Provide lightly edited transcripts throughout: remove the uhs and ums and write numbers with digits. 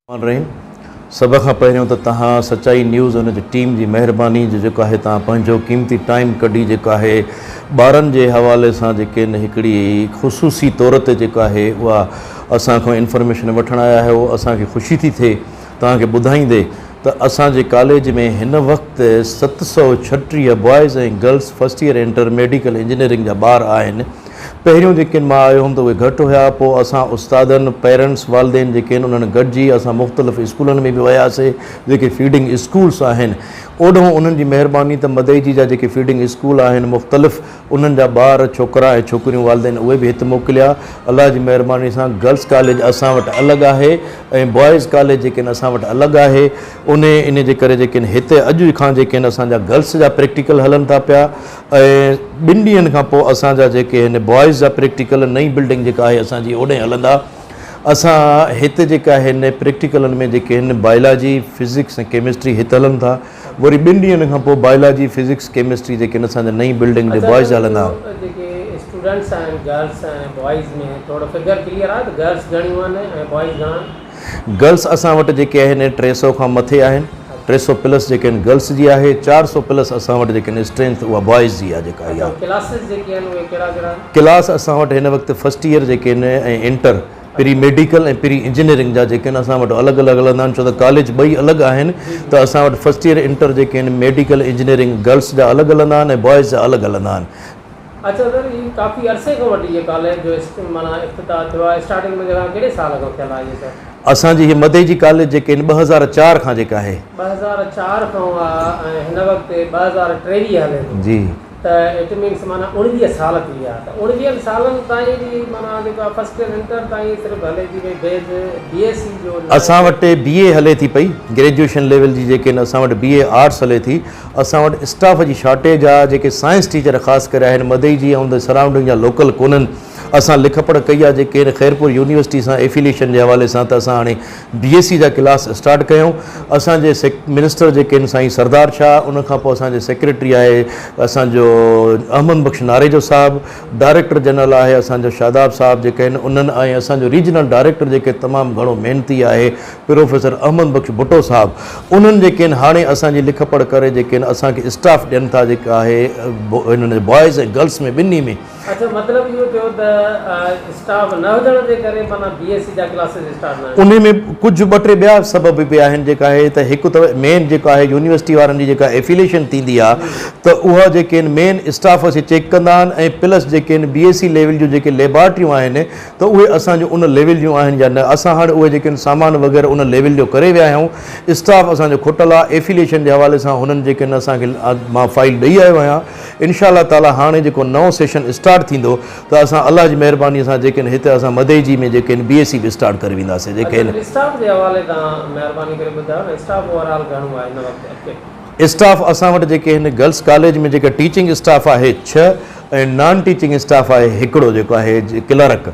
रहीम सब खां पहिरियों त तव्हां सचाई न्यूज़ उन जी टीम जी महिरबानी जो जेको आहे तव्हां पंहिंजो क़ीमती टाइम कढी जेको आहे ॿारनि जे हवाले सां जेके आहिनि हिकिड़ी ख़ुसूसी तौर ते जेको आहे उहा असां खां इंफॉर्मेशन वठणु आया आहियो। असांखे ख़ुशी थी थिए तव्हांखे ॿुधाईंदे त असांजे कॉलेज में हिन वक़्तु 736 बॉयज़ ऐं girls first year inter medical engineering जा ॿार आहिनि। पहिरियों जेके मां आयो हुउमि त उहे घटि हुआ, पोइ असां उस्तादनि पेरेंट्स वालदेन जेके आहिनि उन्हनि गॾिजी असां मुख़्तलिफ़ स्कूलनि में बि वियासीं जेके फीडिंग स्कूल्स आहिनि। ओॾो उन्हनि जी महिरबानी त मदई जी जा जेके फीडिंग स्कूल आहिनि मुख़्तलिफ़ उन्हनि जा ॿार छोकिरा ऐं छोकिरियूं वालदेन उहे बि हिते मोकिलिया। अलाह जी महिरबानी सां गर्ल्स कॉलेज असां वटि अलॻि आहे ऐं बॉइज़ कॉलेज जेके आहिनि असां वटि अलॻि आहे। इन जे करे जेके आहिनि हिते अॼु खां जेके आहिनि असांजा गर्ल्स जा प्रैक्टिकल हलनि था पिया ऐं 2 ॾींहंनि खां पोइ असांजा जेके आहिनि बॉइज़ जा प्रैक्टिकल नई बिल्डिंग जेका आहे असांजी ओॾे हलंदा। असां हिते जेका आहिनि प्रैक्टिकलनि में जेके आहिनि बायोलॉजी फिज़िक्स ऐं केमिस्ट्री हिते हलनि था। वरी 2 ॾींहंनि खां पोइ बायोलॉजी फिज़िक्स केमिस्ट्री जेके आहिनि असांजा नई बिल्डिंग में बॉइज़ हलंदा। स्टूडेंट्स आहिनि गर्ल्स ऐं बॉइज़ में थोरो फिगर क्लियर आहे त गर्ल्स घणियूं आहिनि ऐं बॉइज़ घणा? गर्ल्स असां वटि जेके आहिनि 300 खां मथे आहिनि। 300 प्लस जेके आहिनि गर्ल्स जी आहे। 400 प्लस असां वटि जेके आहिनि स्ट्रेंथ उहा बॉइज़ जी आहे जेका इहा। क्लासिस जेके आहिनि उहे कहिड़ा कहिड़ा? क्लास असां वटि हिन वक़्तु फर्स्ट ईयर जेके आहिनि ऐं इंटर प्री मेडिकल ऐं प्री इंजीनियरिंग जा जेके आहिनि असां वटि अलॻि अलॻि हलंदा आहिनि छो त कॉलेज ॿई अलॻि आहिनि। त असां वटि फर्स्ट ईयर इंटर जेके आहिनि मेडिकल इंजीनियरिंग गर्ल्स जा अलॻि हलंदा आहिनि ऐं बॉइज़ जा अलॻि हलंदा आहिनि। अच्छा सर, ये काफ़ी अरसे खां वठी ये कॉलेज जो माना इफ्तिताह थियो आहे, स्टार्टिंग में जगह कहिड़े साल खां थियल आहे सर? असांजी हीअ मदई जी कॉलेज जेके आहिनि 2004 खां जेका आहे 2004 खां आहे ऐं हिन वक़्तु 2023 हले जी। त इट मीन्स माना 19 साल थी विया। त 19 सालनि ताईं बि माना जेका फर्स्ट ईयर इंटर ताईं सिर्फ़ु हले थी पई बेज BSc जो? असां वटि BA हले थी पई ग्रेजुएशन लेवल जी जेके आहिनि असां वटि BA आर्ट्स हले थी। असां वटि स्टाफ जी शॉर्टेज आहे। जेके साइंस टीचर ख़ासि करे आहिनि मदई जी ऐं सराउंडिंग जा लोकल कोन्हनि। असां लिख पढ़ कई आहे जेके ख़ैरपुर यूनिवर्सिटी सां एफिलिएशन जे हवाले सां त असां हाणे BSc जा क्लास स्टार्ट कयूं। असांजे मिनिस्टर जेके आहिनि साईं सरदार शाह, उन खां पोइ असांजे सेक्रेटरी आहे असांजो अहमद बख्श नारेजो साहब, डायरेक्टर जनरल आहे असांजो शादाब साहब जेके आहिनि उन्हनि, ऐं असांजो रीजनल डायरेक्टर जेके तमामु घणो महिनती आहे प्रोफेसर अहमद बख्श भुट्टो साहब। उन्हनि जेके आहिनि हाणे असांजी लिख पढ़ करे जेके आहिनि असांखे स्टाफ ॾियनि था जेका आहे हिननि बॉइज़ ऐं गर्ल्स में ॿिन्ही में। अच्छा, मतिलबु इहो थियो त स्टाफ न हुजण जे करे माना BSc जा क्लासिस स्टार्ट न उन में कुझु 2-3 ॿिया सबब बि आहिनि जेका आहे त हिकु त मेन जेको आहे यूनिवर्सिटी वारनि जी जेका एफिलिएशन थींदी आहे त उहा जेके आहिनि मेन स्टाफ असीं चेक कंदा आहिनि ऐं प्लस जेके आहिनि BSc लेवल जूं जेके लेबॉरेटरियूं आहिनि त उहे असांजो उन लेवल जूं आहिनि या न। असां हाणे उहे जेके आहिनि सामान वग़ैरह उन लेवल जो करे विया आहियूं। स्टाफ असांजो खुटल आहे। एफिलिएशन जे हवाले सां हुननि जेके आहिनि असांखे मां फाइल ॾेई आयो आहियां। इंशाअल्लाह ताला हाणे जेको नओं सेशन स्टार्ट थींदो त असां अलाह जी महिरबानी सां जेके आहिनि हिते असां मदई जी में जेके आहिनि BSc बि स्टार्ट करे वेंदासीं। जेके आहिनि स्टाफ जे हवाले तव्हां महिरबानी करे ॿुधायो न, स्टाफ ओवरऑल घणो आहे हिन वक़्तु? स्टाफ असां वटि जेके आहिनि गर्ल्स कॉलेज में जेका टीचिंग स्टाफ आहे 6 ऐं नॉन टीचिंग स्टाफ आहे 1 जेको आहे क्लर्क।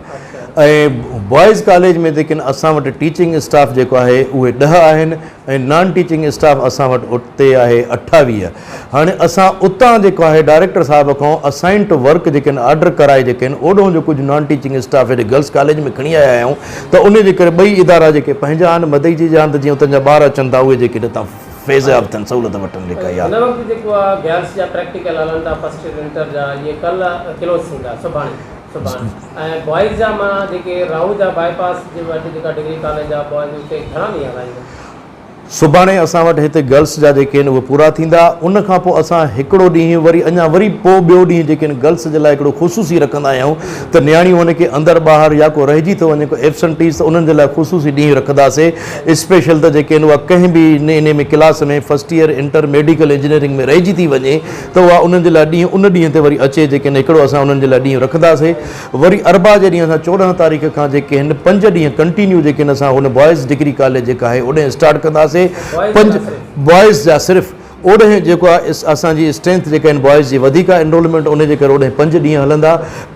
ऐं बॉइज़ कॉलेज में जेके आहिनि असां वटि टीचिंग स्टाफ जेको आहे उहे 10 आहिनि ऐं नॉन टीचिंग स्टाफ असां वटि उते आहे 28। हाणे असां उतां जेको आहे डायरेक्टर साहिब खां असाइन टू वर्क जेके आहिनि ऑर्डर कराए जेके आहिनि ओॾो जो कुझु नॉन टीचिंग स्टाफ हेॾे गर्ल्स कॉलेज में खणी आया आहियूं। त उन जे करे 2 इदारा जेके पंहिंजा आहिनि मदई जी जा आहिनि त जीअं उतां जा ॿार अचनि था उहे जेके हितां फेज़ याब थियनि सहूलियत वठनि जेका इहा। हिन वक़्तु जेको आहे गर्ल्स जा प्रैक्टिकल हलनि था फर्स्ट ईयर इंटर जा, इहे कल्ह क्लोज़ थींदा सुभाणे ऐं बॉइज़ जा माना जेके राहू जा बाईपास जे वटि जेका डिग्री कॉलेज आहे बॉइज़ उते घणा ॾींहं हलाईंदा? सुभाणे असां वटि हिते गर्ल्स जा जेके आहिनि उहे पूरा थींदा। उन खां पोइ असां हिकिड़ो ॾींहुं वरी अञा वरी पोइ ॿियो ॾींहुं जेके आहिनि गर्ल्स जे लाइ हिकिड़ो ख़ुशूसी रखंदा आहियूं त नियाणियूं हुनखे अंदरि ॿाहिरि या को रहिजी थो वञे को एब्सेंटीज़ त उन्हनि जे लाइ ख़ुशूसी ॾींहुं रखंदासीं स्पेशल। त जेके आहिनि उहा कंहिं बि इन में क्लास में first year inter medical engineering में रहिजी थी वञे त उहा उन्हनि जे लाइ ॾींहुं उन ॾींहं ते वरी अचे जेके आहिनि हिकिड़ो असां उन्हनि जे लाइ ॾींहुं रखंदासीं। वरी अरबा जे ॾींहुं असां 14 तारीख़ खां जेके आहिनि 5 ॾींहं कंटिन्यू जेके आहिनि असां हुन बॉइज़ डिग्री कॉलेज जेका आहे उॾे स्टार्ट कंदासीं। 5 बॉइज़ जा सिर्फ़ु ओॾे जेको आहे असांजी स्ट्रेंथ जेके आहिनि बॉइज़ जी वधीक आहे एनरोलमेंट उन जे करे ओॾे 5 ॾींहं हलंदा।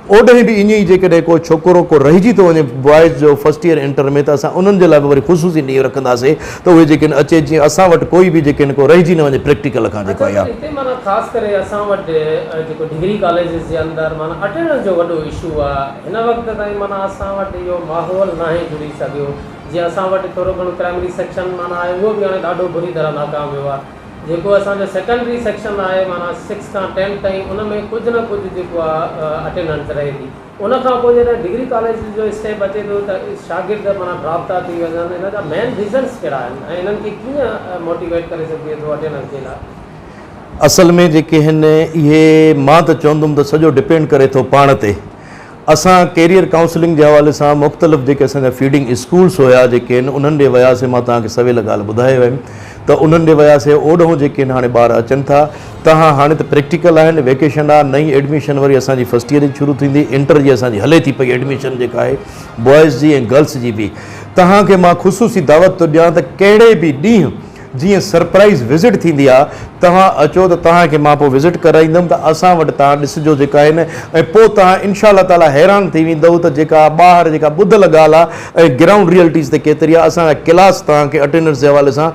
ओॾे बि ईअं ई जेकॾहिं को छोकिरो को रहिजी थो वञे बॉइज़ जो फर्स्ट ईयर इंटर में त असां उन्हनि जे लाइ बि वरी ख़ुशूसी ॾींहुं रखंदासीं त उहे जेके आहिनि अचे जीअं असां वटि कोई बि जेके आहिनि को रहिजी न वञे प्रैक्टिकल खां जेको आहे। हिते माना ख़ासि करे असां वटि जेको डिग्री कॉलेजिस जे अंदरि माना अटेंडेंस जो वॾो इशू आहे। हिन वक़्त ताईं माना असां वटि इहो माहौल नाहे जुड़ी सघियो जीअं असां वटि थोरो घणो प्राइमरी सेक्शन माना आहे उहो बि हाणे ॾाढो बुरी तरह नाकाम वियो आहे। जेको असांजो सेकेंडरी सेक्शन आहे माना 6 खां 10 ताईं उन में कुझु न कुझु जेको आहे अटेंडेंस रहे थी। उन खां पोइ जॾहिं डिग्री कॉलेज जो स्टेप अचे थो त शागिर्द माना ड्रॉप था थी वञनि। इन जा मेन रीज़न्स कहिड़ा आहिनि ऐं इन्हनि खे कीअं मोटिवेट करे सघिजे थो अटेंडेंस जे लाइ? असल में जेके आहिनि इहे मां त चवंदुमि त सॼो डिपेंड करे थो पाण ते। असां कैरियर काउंसलिंग जे हवाले सां मुख़्तलिफ़ जेके असांजा फीडिंग स्कूल्स हुया जेके आहिनि उन्हनि ॾे वियासीं। मां तव्हांखे सवेल ॻाल्हि ॿुधाए वियुमि त उन्हनि ॾे वियासीं। ओॾो जेके आहिनि हाणे ॿार अचनि था। तव्हां हाणे त प्रैक्टिकल आहिनि, वेकेशन आहे, नई एडमिशन वरी असांजी फर्स्ट ईयर जी शुरू थींदी। इंटर जी असांजी हले थी पई एडमिशन जेका आहे बॉइज़ जी ऐं गर्ल्स जी बि। तव्हांखे मां ख़ुशूसी दावत थो ॾियां त कहिड़े बि ॾींहुं जीअं सरप्राइज़ विज़िट थींदी आहे तव्हां अचो त तव्हांखे मां पोइ विज़िट कराईंदुमि त असां वटि तव्हां ॾिसिजो जेका आहिनि ऐं पोइ तव्हां इनशा अल्लाह ताला हैरान थी वेंदव त जेका ॿाहिरि जेका ॿुधल ॻाल्हि आहे ऐं ग्राउंड रियलिटीज़ ते केतिरी आहे। असांजा क्लास तव्हांखे अटेंडेंस जे हवाले सां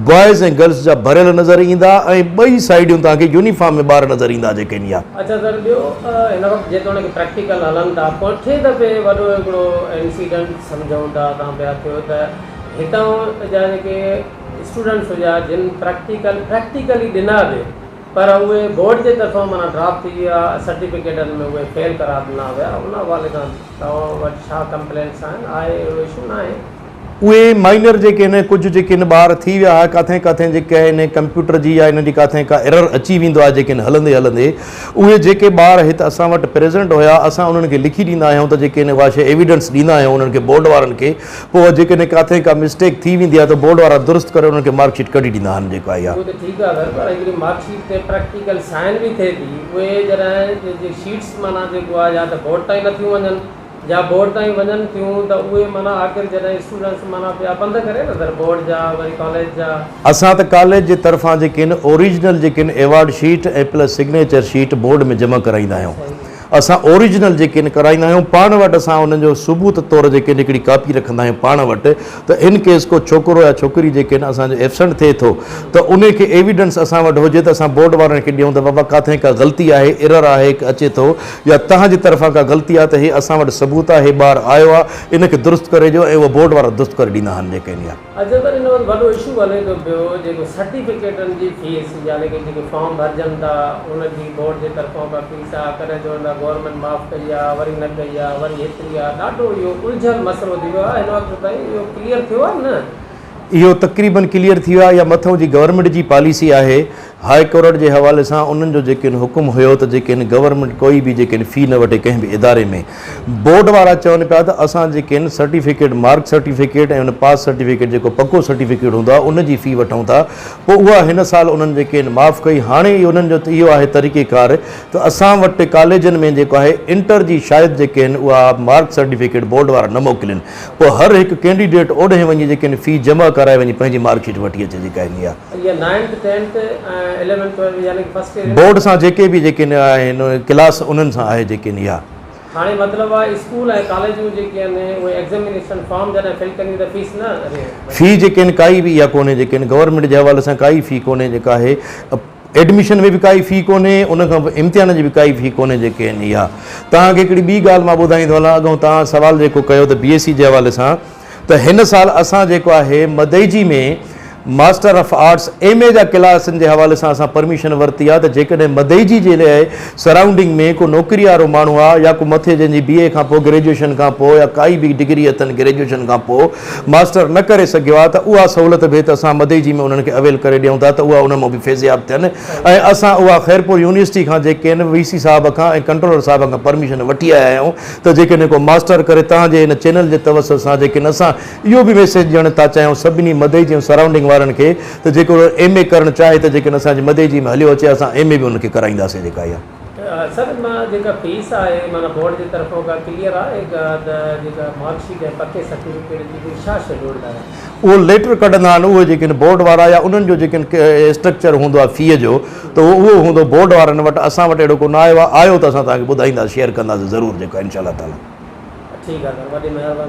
बॉइज़ ऐं गर्ल्स जा भरियल नज़र ईंदा ऐं ॿई साइडियूं तव्हांखे यूनिफॉर्म में ॿार नज़र ईंदा जेके इन आहे। अच्छा सर, ॿियो हिन वक़्तु जेतोणीकि प्रैक्टिकल हलनि था, पुठे दफ़े वॾो हिकिड़ो इंसिडेंट सम्झूं था तव्हां पिया थियो त हितां जा जेके स्टूडेंट्स हुआ जिन प्रैक्टिकली ॾिना बि पर उहे बोर्ड जे तरफ़ां माना ड्रॉप थी विया, सर्टिफिकेटनि में उहे फेल करार ॾिना विया। उन हवाले सां तव्हां वटि छा कंप्लेंट्स आहिनि? आहे अहिड़ो इशू न आहे? उहे माइनर जेके आहिनि कुझु जेके आहिनि ॿार थी विया आहे किथे किथे जेके आहिनि कंप्यूटर जी या हिन जी किथे का एरर अची वेंदो आहे जेके हलंदे हलंदे। उहे जेके ॿार हिते असां वटि प्रेज़ेंट हुया असां उन्हनि खे लिखी ॾींदा आहियूं त जेके उहा शइ एविडेंस ॾींदा आहियूं उन्हनि खे बोर्ड वारनि खे। पोइ जेकॾहिं किथे का मिस्टेक थी वेंदी आहे त बोर्ड वारा दुरुस्त करे उन्हनि खे मार्कशीट कढी ॾींदा आहिनि जेका आहे। उहो त ठीकु आहे सर, पर हिकिड़ी मार्कशीट ते प्रैक्टिकल साइन बि थिए थी। उहे जॾहिं शीट्स माना जेको आहे या त बोर्ड ताईं नथियूं वञनि या बोर्ड ताईं वञनि थियूं त उहे माना आख़िर जॾहिं स्टूडेंट्स माना पिया बंदि करे न सर बोर्ड जा वरी कॉलेज जा। असां त कॉलेज जे तरफ़ां जेके आहिनि ओरिजिनल जेके आहिनि अवॉर्ड शीट ऐं प्लस सिग्नेचर शीट बोर्ड में जमा कराईंदा आहियूं। असां ओरिजिनल जेके आहिनि कराईंदा आहियूं। पाण वटि असां उन्हनि जो सबूत तौरु जेके हिकिड़ी कापी रखंदा आहियूं पाण वटि त इन केस को छोकिरो या छोकिरी जेके आहिनि असांजो एब्सेंट थिए थो त उनखे एविडेंस असां वटि हुजे त असां बोर्ड वारनि खे ॾियूं त बाबा किथे का ग़लती आहे, एरर आहे अचे थो या तव्हांजी तरफ़ां का ग़लती आहे त हे असां वटि सबूत आहे, हे ॿारु आयो आहे, इनखे दुरुस्त करे ॾियो ऐं उहो बोर्ड वारा दुरुस्त करे ॾींदा आहिनि जेके इन। अच्छा सर, इन वटि वॾो इशू हले थो पियो जेको सर्टिफिकेटनि जी फीस यानी कि जेके फॉर्म भरजनि था उनजी बोर्ड जे तरफ़ां का फीस आहे, कॾहिं चवंदा गवर्नमेंट माफ़ कई आहे, वरी न कई आहे, वरी हेतिरी आहे। ॾाढो इहो उलझल मसइलो थी वियो आहे। हिन वक़्तु ताईं इहो क्लियर थियो आहे न? इहो तक़रीबन क्लियर थी वियो आहे या मथां जी गवर्नमेंट जी पॉलिसी आहे हाई कोर्ट जे हवाले सां उन्हनि जो जेके हुकुम हुयो त जेके गवर्नमेंट कोई बि जेके फ़ी न वठे कंहिं बि इदारे में। बोर्ड वारा चवनि पिया त असां जेके सर्टिफिकेट मार्क सर्टिफिकेट ऐं उन पास सर्टिफिकेट जेको पको सर्टिफिकेट हूंदो आहे उनजी फ़ी वठूं था। पोइ उहा हिन साल उन्हनि जेके माफ़ु कई। हाणे उन्हनि जो त इहो आहे तरीक़ेकार त असां वटि कॉलेजनि में जेको आहे इंटर जी शायदि जेके आहिनि उहा मार्क सर्टिफिकेट बोर्ड वारा न मोकिलनि। पोइ हर हिकु कैंडिडेट ओॾे वञी जेके फ़ी जमा कराए वञी पंहिंजी मार्कशीट वठी अचे जेका ईंदी आहे। बोर्ड सां जेके बि जेके आहिनि क्लास उन्हनि सां आहे जेके इहा। हाणे मतिलबु आहे स्कूल ऐं कॉलेजूं जेके आहिनि उहे एग्ज़ामिनेशन फॉर्म जॾहिं फिल कंदी त फीस न फ़ी जेके आहिनि काई बि इहा कोन्हे जेके आहिनि गवर्नमेंट जे हवाले सां काई फ़ी कोन्हे जेका आहे। एडमिशन में भी काई फ़ी कोन्हे, उन खां इम्तिहान जी भी काई फ़ी कोन्हे जेके आहिनि इहा। तव्हांखे हिकिड़ी ॿी ॻाल्हि मां ॿुधाईंदो हलां। अॻूं तव्हां सवाल जेको कयो त BSc जे हवाले सां त हिन साल असां जेको आहे मदईजी में मास्टर ऑफ आर्ट्स MA जा क्लासनि जे हवाले सां असां परमिशन वरिती आहे त जेकॾहिं मदईजी जे लाइ सराउंडिंग में को नौकिरी वारो माण्हू आहे या को मथे जंहिंजी BA खां पोइ ग्रेजुएशन खां पोइ या काई बि डिग्री अथनि ग्रेजुएशन खां पोइ मास्टर न करे सघियो आहे त उहा सहूलियत बि त असां मदईजी में उन्हनि खे अवेल करे ॾियूं था त उहा उन मां बि फैज़याब थियनि। ऐं असां उहा ख़ैरपुर यूनिवर्सिटी खां जेके आहिनि VC साहिब खां ऐं कंट्रोलर साहिब खां परमिशन वठी आया आहियूं त जेकॾहिं को मास्टर करे तव्हांजे हिन चैनल जे तवसर सां जेके असां इहो बि मैसेज ॾियणु था चाहियूं सभिनी मदईजी ऐं सराउंडिंग वारनि खे त जेको MA करणु चाहे त जेकॾहिं असांजी मदईजी में हलियो अचे असां MA बि उनखे कराईंदासीं जेका इहा। सर मां जेका फीस आहे माना बोर्ड जे तरफ़ां का क्लियर आहे त जेका मार्कशीट ऐं पके सर्टिफिकेट जी छा शेड्यूल आहे? उहो लेटर कढंदा आहिनि उहे जेके बोर्ड वारा या उन्हनि जो जेके स्ट्रक्चर हूंदो आहे फ़ीअ जो त उहो हूंदो बोर्ड वारनि वटि। असां वटि अहिड़ो कोन आयो आहे। आयो त असां तव्हांखे ॿुधाईंदासीं, शेयर कंदासीं ज़रूरु जेको इनशा अल्लाह ताला। ठीकु आहे सर, वॾी महिरबानी।